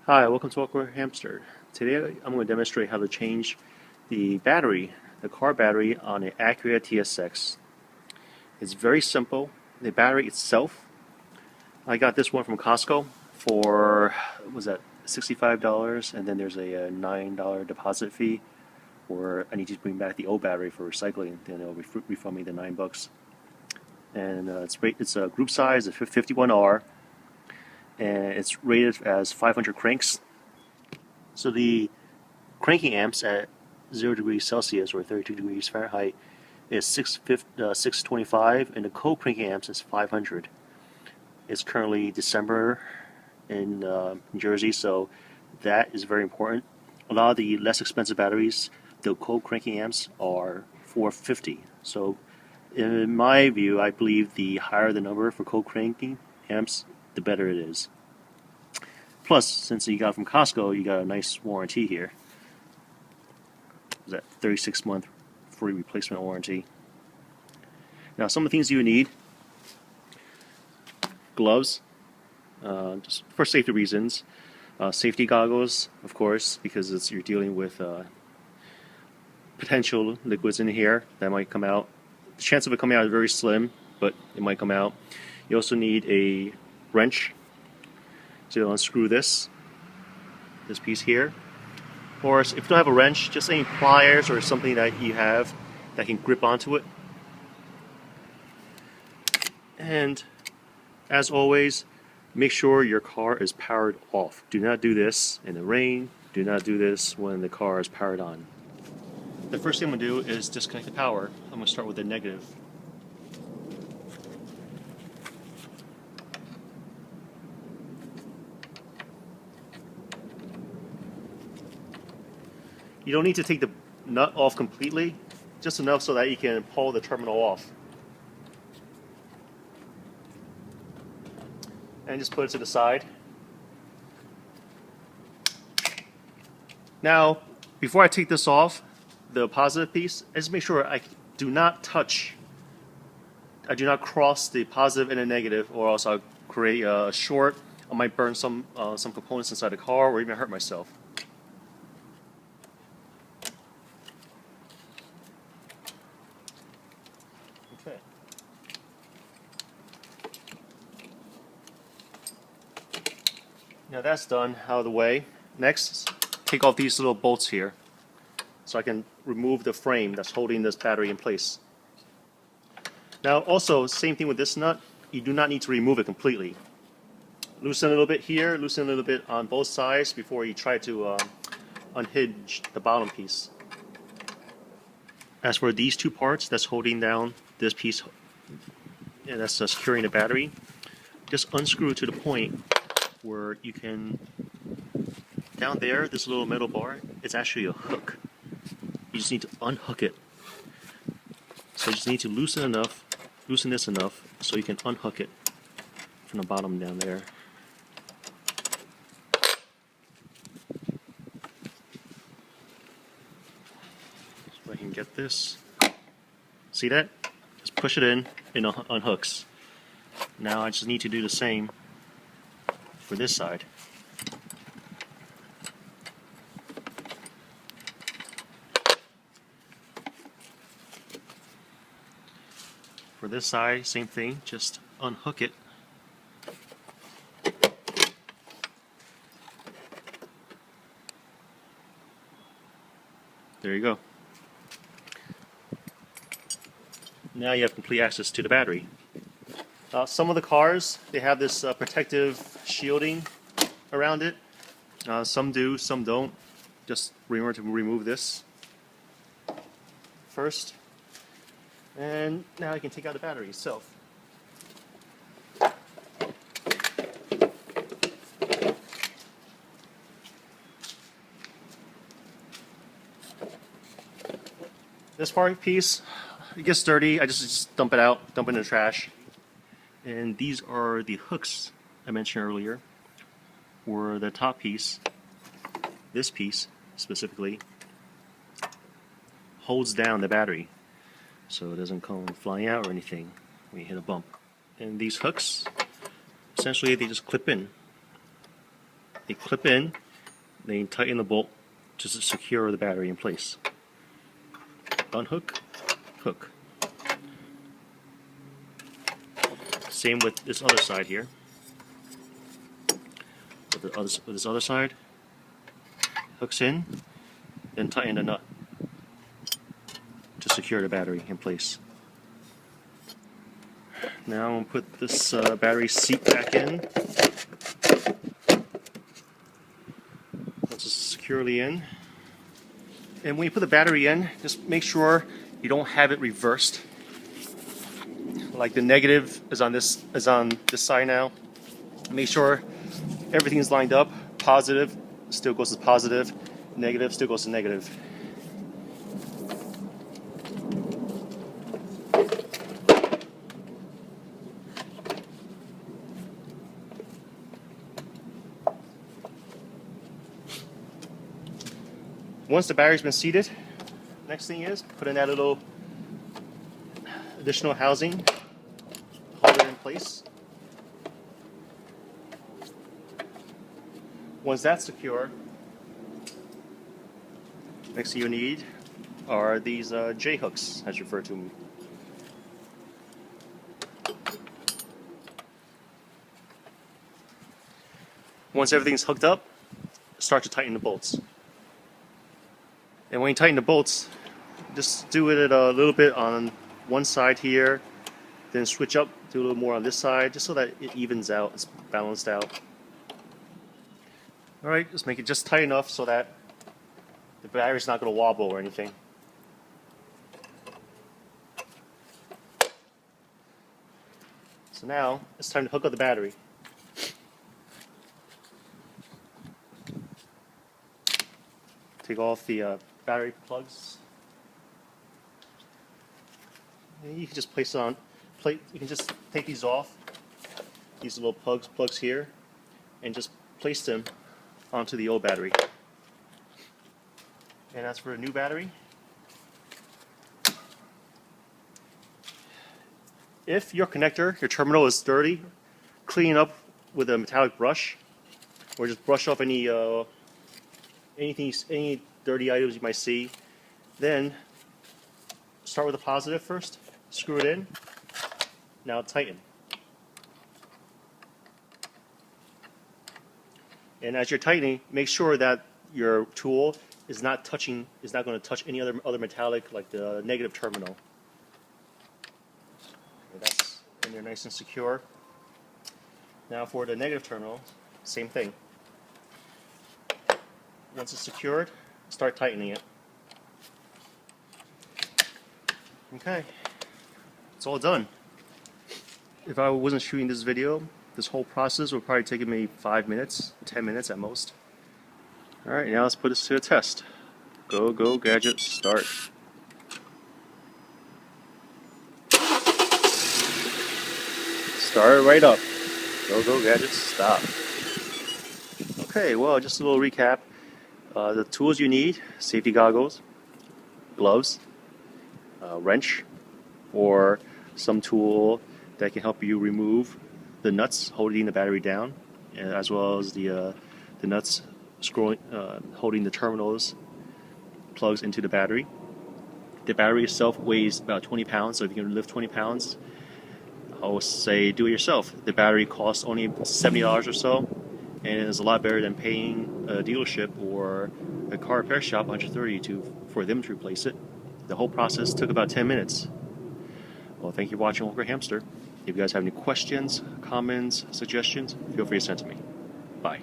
Hi, welcome to AwkwardHamster. Today I'm going to demonstrate how to change the battery, the car battery on an Acura TSX. It's very simple. The battery itself, I got this one from Costco for, what was that, $65, and then there's a $9 deposit fee where I need to bring back the old battery for recycling, then they'll refund me the $9. And it's a group size of 51R, and it's rated as 500 cranks. So the cranking amps at 0 degrees Celsius or 32 degrees Fahrenheit is 625, and the cold cranking amps is 500. It's currently December in New Jersey, so that is very important. A lot of the less expensive batteries, the cold cranking amps, are 450. So in my view, I believe the higher the number for cold cranking amps, the better it is. Plus, since you got it from Costco, you got a nice warranty here. Is that 36-month free replacement warranty? Now, some of the things you need: gloves, just for safety reasons. Safety goggles, of course, because you're dealing with potential liquids in here that might come out. The chance of it coming out is very slim, but it might come out. You also need a wrench to unscrew this piece here. Or if you don't have a wrench, just any pliers or something that you have that can grip onto it. And as always, make sure your car is powered off. Do not do this in the rain. Do not do this when the car is powered on. The first thing I'm going to do is disconnect the power. I'm going to start with the negative. You don't need to take the nut off completely, just enough so that you can pull the terminal off. And just put it to the side. Now, before I take this off, the positive piece, I just make sure I do not cross the positive and the negative, or else I'll create a short. I might burn some components inside the car, or even hurt myself. Okay. Now that's done, out of the way. Next, take off these little bolts here so I can remove the frame that's holding this battery in place. Now also, same thing with this nut. You do not need to remove it completely. Loosen a little bit here, loosen a little bit on both sides before you try to unhinge the bottom piece. As for these two parts that's holding down this piece, and that's securing the battery, just unscrew to the point where you can, down there, this little metal bar, it's actually a hook. You just need to unhook it. So you just need to loosen this enough so you can unhook it from the bottom down there. So I can get this. See that? Just push it in and it unhooks. Now I just need to do the same for this side. For this side, same thing, just unhook it. There you go. Now you have complete access to the battery. Some of the cars, they have this protective shielding around it. Some do, some don't. Just remember to remove this first. And now I can take out the battery itself. This part piece, it gets dirty. I just dump it out, dump it in the trash. And these are the hooks I mentioned earlier, where the top piece, this piece specifically, holds down the battery so it doesn't come flying out or anything when you hit a bump. And these hooks, essentially they just clip in. they clip in, then you tighten the bolt to secure the battery in place. Unhook, hook. Same with this other side here. With this other side, hooks in, then tighten the nut to secure the battery in place. Now I'm going to put this battery seat back in. Once it's securely in. And when you put the battery in, just make sure you don't have it reversed. Like the negative is on this side now. Make sure everything is lined up. Positive still goes to positive. Negative still goes to negative. Once the battery's been seated, next thing is put in that little additional housing, hold it in place. Once that's secure, next thing you need are these J hooks, as referred to them. Once everything's hooked up, start to tighten the bolts. And when you tighten the bolts, just do it a little bit on one side here, then switch up, do a little more on this side, just so that it evens out, it's balanced out. Alright, just make it just tight enough so that the battery's not going to wobble or anything. So now, it's time to hook up the battery. Take off the battery plugs. And you can just place it on plate. You can just take these off, these little plugs here, and just place them onto the old battery. And as for a new battery, if your connector, your terminal is dirty, clean it up with a metallic brush, or just brush off any dirty items you might see. Then start with the positive first, screw it in, now tighten. And as you're tightening, make sure that your tool is not going to touch any other metallic, like the negative terminal. Okay, that's in there nice and secure. Now for the negative terminal, same thing. Once it's secured, start tightening it. Okay, it's all done. If I wasn't shooting this video, this whole process would probably take me 5 minutes, 10 minutes at most. Alright, now let's put this to a test. Go, go, gadget, start. Start right up. Go, go, gadget, stop. Okay, well, just a little recap. The tools you need: safety goggles, gloves, wrench, or some tool that can help you remove the nuts holding the battery down, as well as the nuts holding the terminals plugs into the battery. The battery itself weighs about 20 pounds, so if you can lift 20 pounds, I would say do it yourself. The battery costs only $70 or so, and it's a lot better than paying a dealership or a car repair shop $130 for them to replace it. The whole process took about 10 minutes. Well, thank you for watching AwkwardHamster. If you guys have any questions, comments, suggestions, feel free to send to me. Bye.